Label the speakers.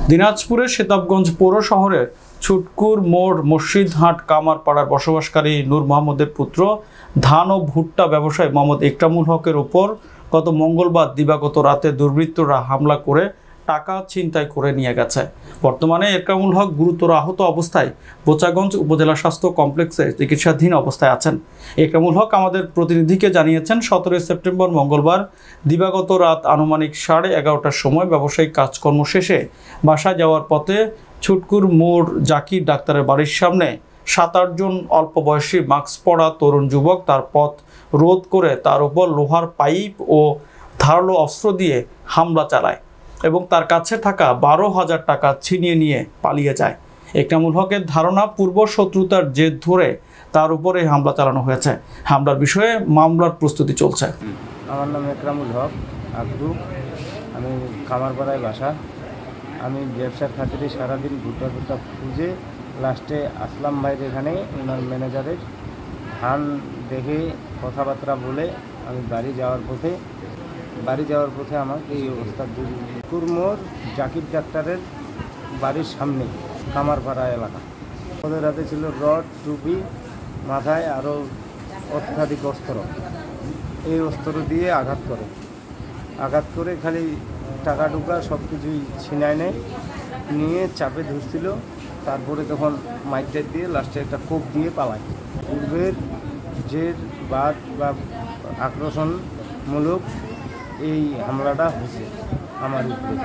Speaker 1: দিনাজপুরের সেতাবগঞ্জ পৌর শহরের ছুটকুর মোড় মসজিদহাট কামারপাড়ার বসবাসকারী নূর মোহাম্মদের পুত্র ধান ও ভুট্টা ব্যবসায়ী মোহাম্মদ একরামুল হকের উপর গত মঙ্গলবার দিবাগত রাতে দুর্বৃত্তরা হামলা করে টাকা ছিনতাই করে নিয়ে গেছে। বর্তমানে একরামুল হক গুরুতর আহত অবস্থায় বোচাগঞ্জ উপজেলা স্বাস্থ্য কমপ্লেক্সে চিকিৎসাধীন অবস্থায় আছেন। একরামুল হক আমাদের প্রতিনিধিকে জানিয়েছেন, 17 সেপ্টেম্বর মঙ্গলবার দিবাগত রাত আনুমানিক 11:30টার সময় ব্যবসায়িক কাজকর্ম শেষে বাসায় যাওয়ার পথে ছুটকুর মোড় জাকির ডাক্তারের বাড়ির সামনে 7-8 জন অল্প বয়সী মাস্ক পরা তরুণ যুবক তার পথ রোধ করে তার উপর লোহার পাইপ ও ধারালো অস্ত্র দিয়ে হামলা চালায় এবং তার কাছে থাকা 12,000 টাকা ছিনিয়ে নিয়ে পালিয়ে যায়। একরামুল হকের ধারণা, পূর্ব শত্রুতার জের ধরে তার উপরে হামলা চালানো হয়েছে। হামলার বিষয়ে মামলার প্রস্তুতি চলছে।
Speaker 2: আমার নাম একরামুল হক আব্দু, আমি কামারপাড়ায় বাসা। আমি ব্যবসার খাতিরে সারাদিন ভুট্টা খুঁজে লাস্টে আসলাম ভাইয়ের এখানে, ওনার ম্যানেজারের ধান দেখে কথাবার্তা বলে আমি বাড়ি যাওয়ার পথে আমাকে এই অবস্থা। কুরমোর জাকির ডাক্তারের বাড়ির সামনে কামারপাড়া এলাকা। ওদের হাতে ছিল রড, টুপি, মাথায় আরও অত্যাধিক অস্ত্র। এই অস্ত্র দিয়ে আঘাত করে খালি টাকা টুকা সব কিছুই ছিনায় নিয়ে চাপে ধরছিল। তারপরে তখন মাইকটার দিয়ে লাস্টে একটা কোপ দিয়ে পালায়। পূর্বের জের বাদ বা আক্রোশনমূলক এই হামলাটা হয়েছে আমার উপরে।